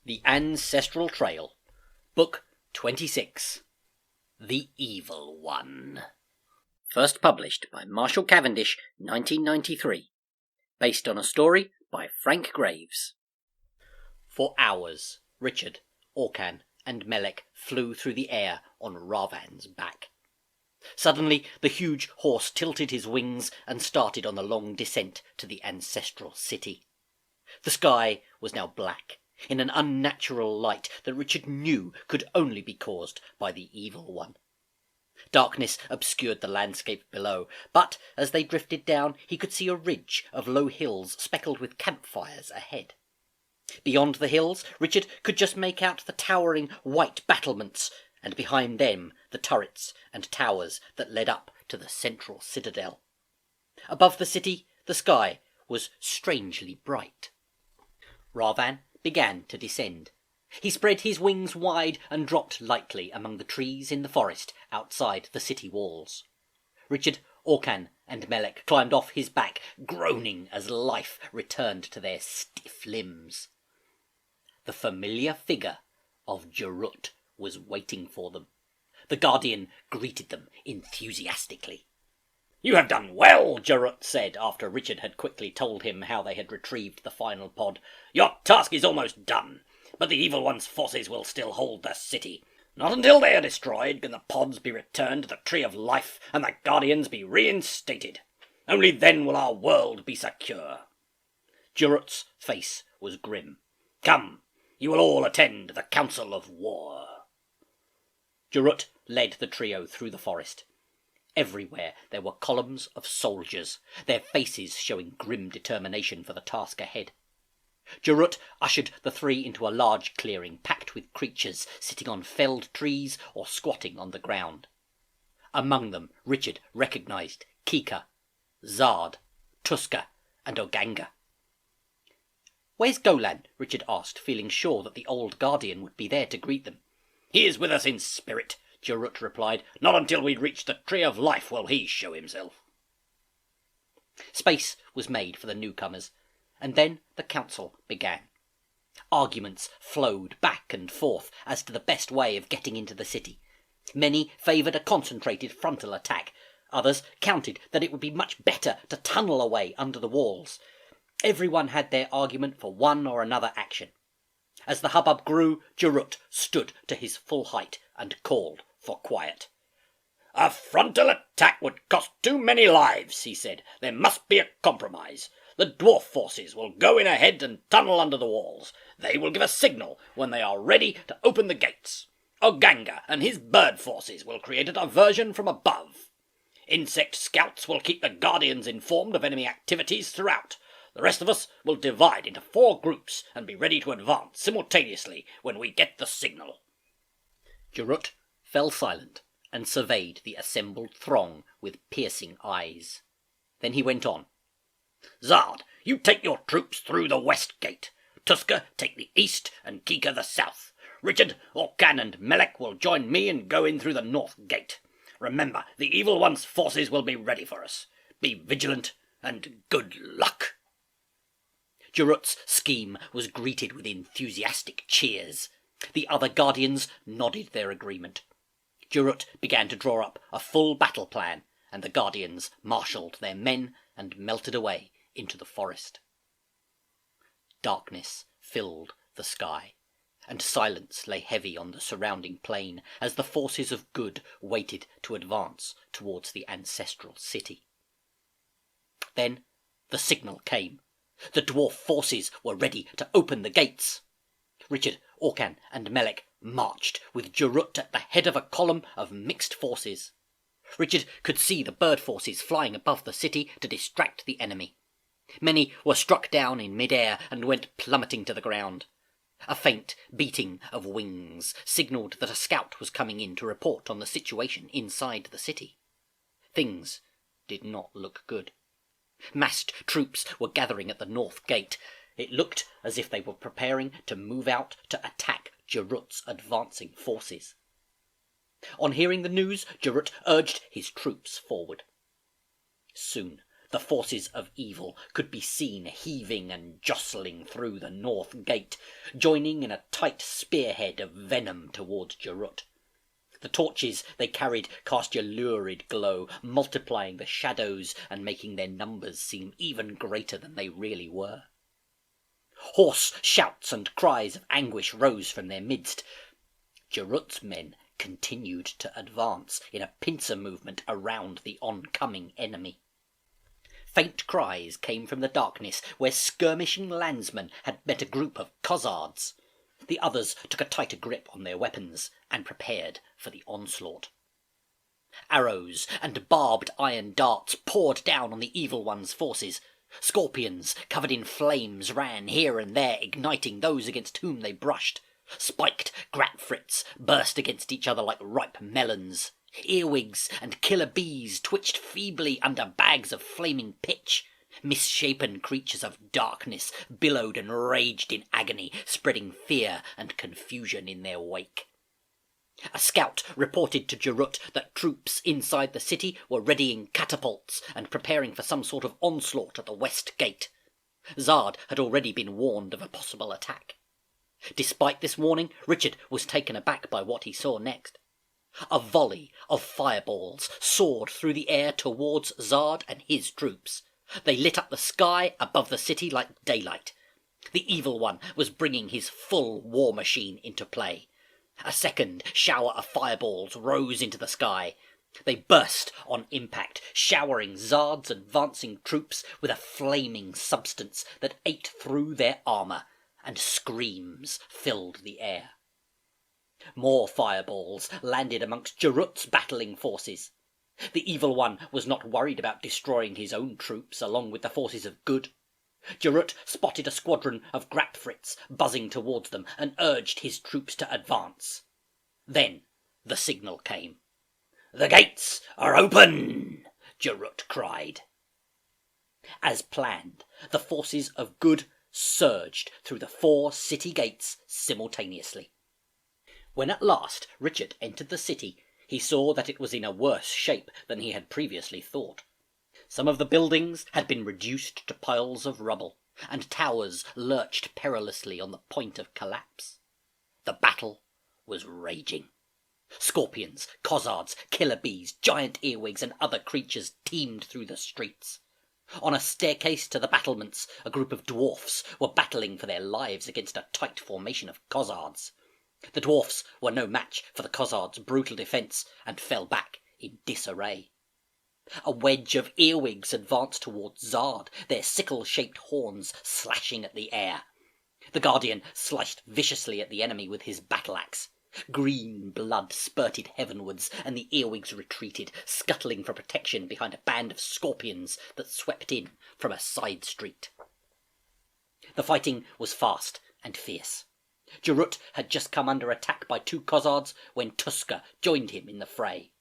The Ancestral Trail, Book 26, The Evil One. First published by Marshall Cavendish, 1993. Based on a story by Frank Graves. For hours, Richard, Orcan, and Melek flew through the air on Ravan's back. Suddenly, the huge horse tilted his wings and started on the long descent to the ancestral city. The sky was now black, in an unnatural light that Richard knew could only be caused by the Evil One. Darkness obscured the landscape below, but as they drifted down he could see a ridge of low hills speckled with campfires ahead. Beyond the hills, Richard could just make out the towering white battlements, and behind them the turrets and towers that led up to the central citadel. Above the city, the sky was strangely bright. Ravan began to descend. He spread his wings wide and dropped lightly among the trees in the forest outside the city walls. Richard, Orcan, and Melek climbed off his back, groaning as life returned to their stiff limbs. The familiar figure of Jarut was waiting for them. The Guardian greeted them enthusiastically. "You have done well," Jarut said, after Richard had quickly told him how they had retrieved the final pod. "Your task is almost done, but the Evil One's forces will still hold the city. Not until they are destroyed can the pods be returned to the Tree of Life and the Guardians be reinstated. Only then will our world be secure." Jarut's face was grim. "Come, you will all attend the Council of War." Jarut led the trio through the forest. Everywhere there were columns of soldiers, their faces showing grim determination for the task ahead. Jarut ushered the three into a large clearing packed with creatures sitting on felled trees or squatting on the ground. Among them Richard recognized Kika, Zard, Tuska, and Oganga. "Where's Golan?" Richard asked, feeling sure that the old Guardian would be there to greet them. "He is with us in spirit," Jarut replied. "Not until we reach the Tree of Life will he show himself." Space was made for the newcomers, and then the council began. Arguments flowed back and forth as to the best way of getting into the city. Many favoured a concentrated frontal attack. Others counted that it would be much better to tunnel away under the walls. Everyone had their argument for one or another action. As the hubbub grew, Jarut stood to his full height and called for quiet. "A frontal attack would cost too many lives," he said. "There must be a compromise. The dwarf forces will go in ahead and tunnel under the walls. They will give a signal when they are ready to open the gates. Oganga and his bird forces will create a diversion from above. Insect scouts will keep the Guardians informed of enemy activities throughout. The rest of us will divide into 4 groups and be ready to advance simultaneously when we get the signal." Jarut fell silent and surveyed the assembled throng with piercing eyes. Then he went on. "Zard, you take your troops through the west gate. Tuska take the east and Kika the south. Richard, Orcan, and Melek will join me and go in through the north gate. Remember, the Evil One's forces will be ready for us. Be vigilant and good luck." Jarut's scheme was greeted with enthusiastic cheers. The other Guardians nodded their agreement. Jarut began to draw up a full battle plan, and the Guardians marshalled their men and melted away into the forest. Darkness filled the sky, and silence lay heavy on the surrounding plain as the forces of good waited to advance towards the ancestral city. Then the signal came. The dwarf forces were ready to open the gates. Richard, Orcan, and Melek marched, with Jarut at the head of a column of mixed forces. Richard could see the bird forces flying above the city to distract the enemy. Many were struck down in mid-air and went plummeting to the ground. A faint beating of wings signalled that a scout was coming in to report on the situation inside the city. Things did not look good. Massed troops were gathering at the north gate. It looked as if they were preparing to move out to attack Jarut's advancing forces. On hearing the news, Jarut urged his troops forward. Soon The forces of evil could be seen heaving and jostling through the north gate, joining in a tight spearhead of venom towards Jerut. The torches they carried cast a lurid glow, multiplying the shadows and making their numbers seem even greater than they really were. Hoarse shouts and cries of anguish rose from their midst. Jerut's men continued to advance in a pincer movement around the oncoming enemy. Faint cries came from the darkness where skirmishing landsmen had met a group of Khazards. The others took a tighter grip on their weapons and prepared for the onslaught. Arrows and barbed iron darts poured down on the Evil One's forces. Scorpions covered in flames ran here and there, igniting those against whom they brushed. Spiked grapfrits burst against each other like ripe melons. Earwigs and killer bees twitched feebly under bags of flaming pitch. Misshapen creatures of darkness billowed and raged in agony, spreading fear and confusion in their wake. A scout reported to Jerut that troops inside the city were readying catapults and preparing for some sort of onslaught at the west gate. Zard had already been warned of a possible attack. Despite this warning, Richard was taken aback by what he saw next. A volley of fireballs soared through the air towards Zard and his troops. They lit up the sky above the city like daylight. The Evil One was bringing his full war machine into play. A second shower of fireballs rose into the sky. They burst on impact, showering Zard's advancing troops with a flaming substance that ate through their armour, and screams filled the air. More fireballs landed amongst Jerut's battling forces. The Evil One was not worried about destroying his own troops along with the forces of good. Jerut spotted a squadron of grapfrits buzzing towards them and urged his troops to advance. Then the signal came. "The gates are open!" Jerut cried. As planned, the forces of good surged through the 4 city gates simultaneously. When at last Richard entered the city, he saw that it was in a worse shape than he had previously thought. Some of the buildings had been reduced to piles of rubble, and towers lurched perilously on the point of collapse. The battle was raging. Scorpions, Khazards, killer bees, giant earwigs, and other creatures teemed through the streets. On a staircase to the battlements, a group of dwarfs were battling for their lives against a tight formation of Khazards. The dwarfs were no match for the Khazards' brutal defence and fell back in disarray. A wedge of earwigs advanced towards Zard, their sickle-shaped horns slashing at the air. The Guardian sliced viciously at the enemy with his battle-axe. Green blood spurted heavenwards, and the earwigs retreated, scuttling for protection behind a band of scorpions that swept in from a side street. The fighting was fast and fierce. Jerut had just come under attack by 2 Khazards when Tuska joined him in the fray.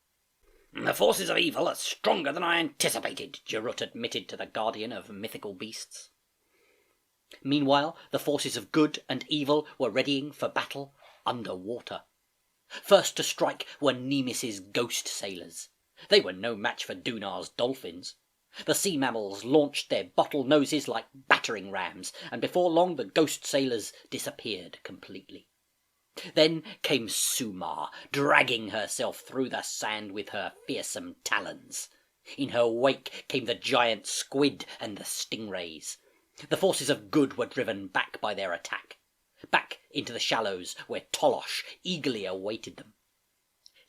"The forces of evil are stronger than I anticipated," Jerut admitted to the Guardian of Mythical Beasts. Meanwhile, the forces of good and evil were readying for battle underwater. First to strike were Nemis's ghost sailors. They were no match for Dunar's dolphins. The sea mammals launched their bottle noses like battering rams, and before long the ghost sailors disappeared completely. Then came Sumar, dragging herself through the sand with her fearsome talons. In her wake came the giant squid and the stingrays. The forces of good were driven back by their attack, back into the shallows where Tolosh eagerly awaited them.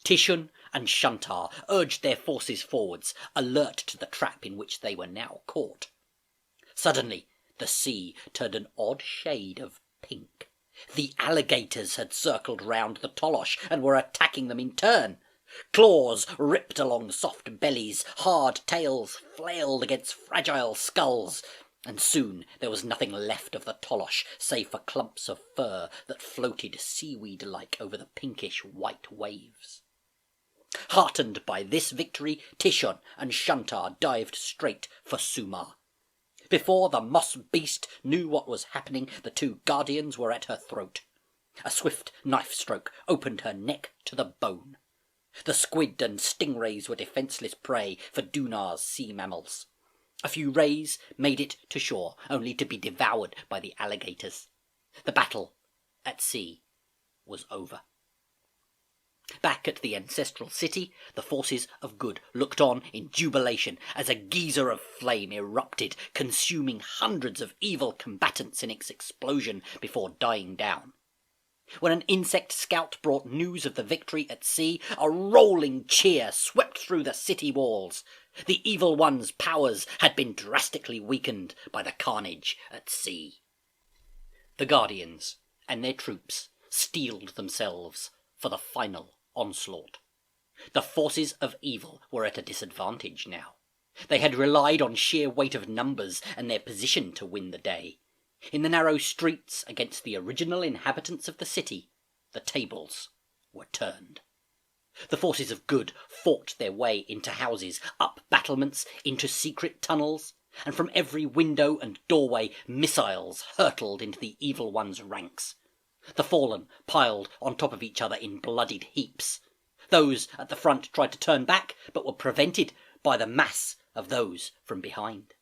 Tishun and Shuntar urged their forces forwards, alert to the trap in which they were now caught. Suddenly, the sea turned an odd shade of pink. The alligators had circled round the Tolosh and were attacking them in turn. Claws ripped along soft bellies, hard tails flailed against fragile skulls, and soon there was nothing left of the Tolosh save for clumps of fur that floated seaweed-like over the pinkish white waves. Heartened by this victory, Tishon and Shuntar dived straight for Sumar. Before the moss beast knew what was happening, the 2 guardians were at her throat. A swift knife stroke opened her neck to the bone. The squid and stingrays were defenceless prey for Dunar's sea mammals. A few rays made it to shore, only to be devoured by the alligators. The battle at sea was over. Back at the ancestral city, the forces of good looked on in jubilation as a geyser of flame erupted, consuming hundreds of evil combatants in its explosion before dying down. When an insect scout brought news of the victory at sea, a rolling cheer swept through the city walls. The evil one's powers had been drastically weakened by the carnage at sea. The Guardians and their troops steeled themselves for the final onslaught. The forces of evil were at a disadvantage now. They had relied on sheer weight of numbers and their position to win the day. In the narrow streets against the original inhabitants of the city, the tables were turned. The forces of good fought their way into houses, up battlements, into secret tunnels, and from every window and doorway missiles hurtled into the evil one's ranks. The fallen piled on top of each other in bloodied heaps. Those at the front tried to turn back, but were prevented by the mass of those from behind.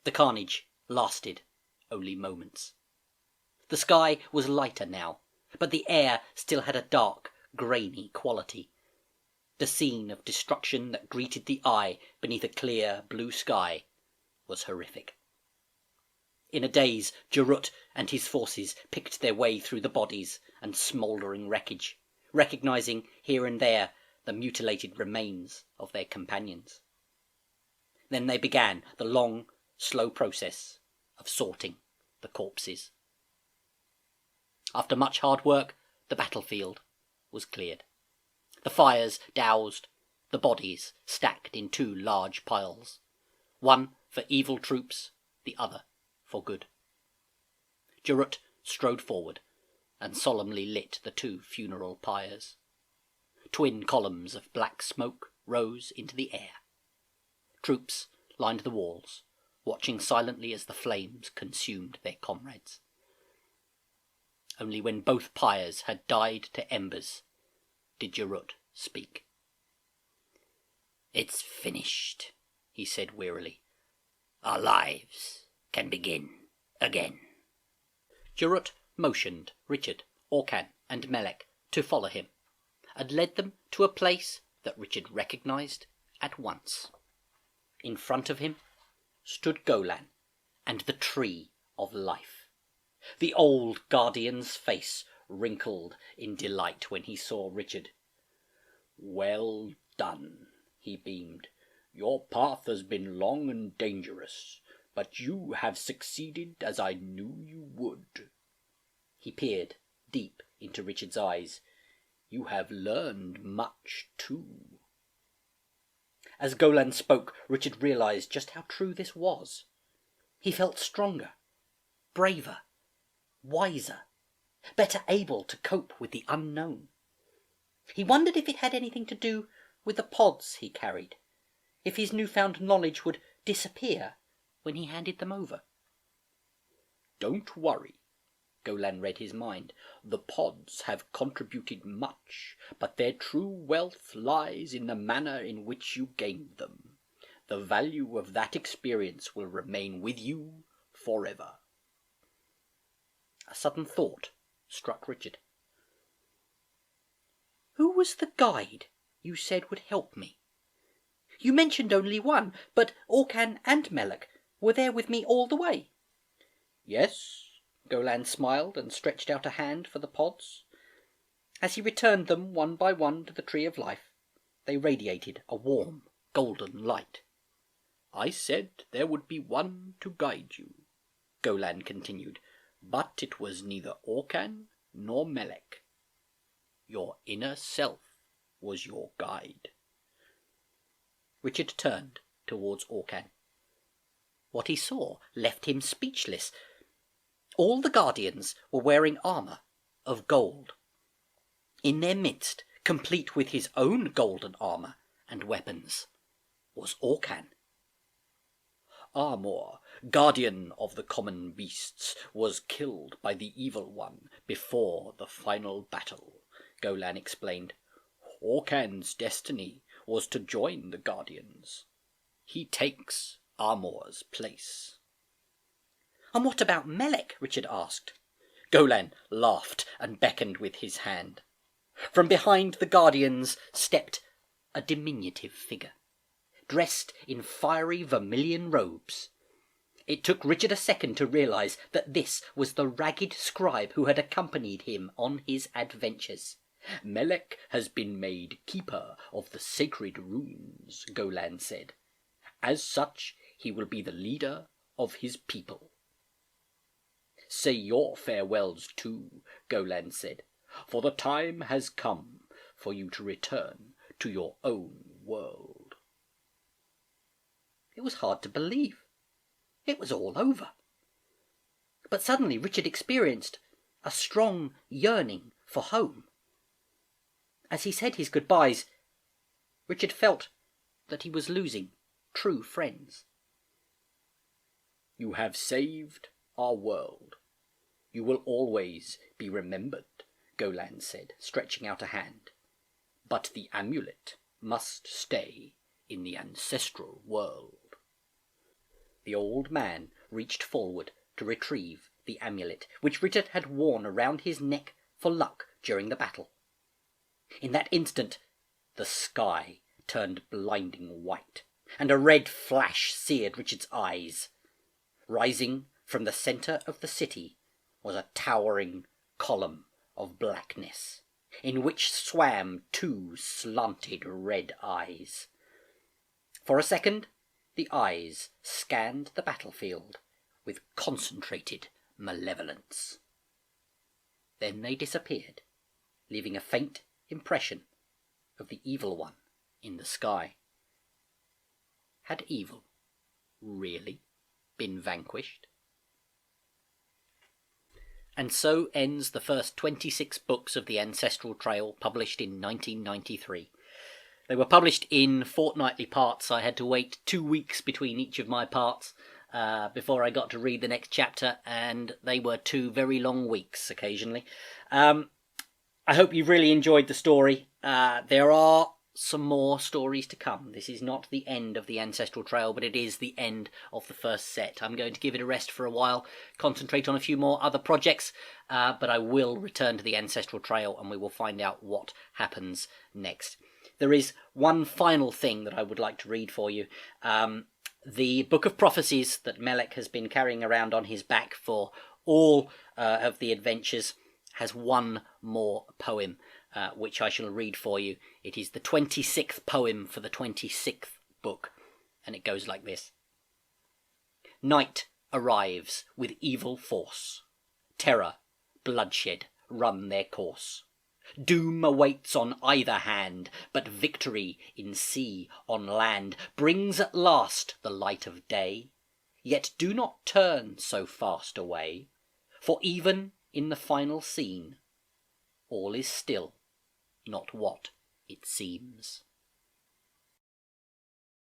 The carnage lasted only moments. The sky was lighter now, but the air still had a dark, grainy quality. The scene of destruction that greeted the eye beneath a clear blue sky was horrific. In a daze, Jarut and his forces picked their way through the bodies and smouldering wreckage, recognizing here and there the mutilated remains of their companions. Then they began the long, slow process of sorting the corpses. After much hard work, the battlefield was cleared. The fires doused, the bodies stacked in two large piles, one for evil troops, the other for good. Jarut strode forward and solemnly lit the two funeral pyres. Twin columns of black smoke rose into the air. Troops lined the walls, watching silently as the flames consumed their comrades. Only when both pyres had died to embers did Jarut speak. "It's finished," he said wearily. "Our lives can begin again." Jarut motioned Richard, Orcan, and Melek to follow him, and led them to a place that Richard recognized at once. In front of him stood Golan and the Tree of Life. The old Guardian's face wrinkled in delight when he saw Richard. "Well done," he beamed. "Your path has been long and dangerous, but you have succeeded as I knew you would." He peered deep into Richard's eyes. "You have learned much, too." As Golan spoke, Richard realized just how true this was. He felt stronger, braver, wiser, better able to cope with the unknown. He wondered if it had anything to do with the pods he carried, if his newfound knowledge would disappear when he handed them over. "Don't worry," Golan read his mind. "The pods have contributed much, but their true wealth lies in the manner in which you gained them. The value of that experience will remain with you forever." A sudden thought struck Richard. "Who was the guide you said would help me? You mentioned only one, but Orcan and Melek were there with me all the way." "Yes." Golan smiled and stretched out a hand for the pods. As he returned them one by one to the Tree of Life, they radiated a warm, golden light. "I said there would be one to guide you," Golan continued, "but it was neither Orcan nor Melek. Your inner self was your guide." Richard turned towards Orcan. What he saw left him speechless. All the Guardians were wearing armour of gold. In their midst, complete with his own golden armour and weapons, was Orcan. "Amor, guardian of the common beasts, was killed by the evil one before the final battle," Golan explained. "Orcan's destiny was to join the Guardians. he takes Amor's place." "And what about Melek?" Richard asked. Golan laughed and beckoned with his hand. From behind the guardians stepped a diminutive figure, dressed in fiery vermilion robes. It took Richard a second to realise that this was the ragged scribe who had accompanied him on his adventures. "Melek has been made keeper of the sacred runes," Golan said. "As such, he will be the leader of his people." "Say your farewells too," Golan said, "for the time has come for you to return to your own world." It was hard to believe. It was all over. But suddenly Richard experienced a strong yearning for home. As he said his goodbyes, Richard felt that he was losing true friends. "You have saved our world. You will always be remembered," Golan said, stretching out a hand. "But the amulet must stay in the ancestral world." The old man reached forward to retrieve the amulet, which Richard had worn around his neck for luck during the battle. In that instant, the sky turned blinding white, and a red flash seared Richard's eyes. Rising from the centre of the city was a towering column of blackness, in which swam two slanted red eyes. For a second, the eyes scanned the battlefield with concentrated malevolence. Then they disappeared, leaving a faint impression of the evil one in the sky. Had evil really been vanquished? And so ends the first 26 books of the Ancestral Trail, published in 1993. They were published in fortnightly parts. I had to wait 2 weeks between each of my parts before I got to read the next chapter, and they were 2 very long weeks occasionally. I hope you've really enjoyed the story. There are some more stories to come. This is not the end of the Ancestral Trail, but it is the end of the first set. I'm going to give it a rest for a while, concentrate on a few more other projects, but I will return to the Ancestral Trail and we will find out what happens next. There is one final thing that I would like to read for you. The Book of Prophecies that Melek has been carrying around on his back for all of the adventures has one more poem, which I shall read for you. It is the 26th poem for the 26th book, and it goes like this. Night arrives with evil force. Terror, bloodshed run their course. Doom awaits on either hand, but victory in sea, on land, brings at last the light of day. Yet do not turn so fast away, for even in the final scene, all is still not what it seems.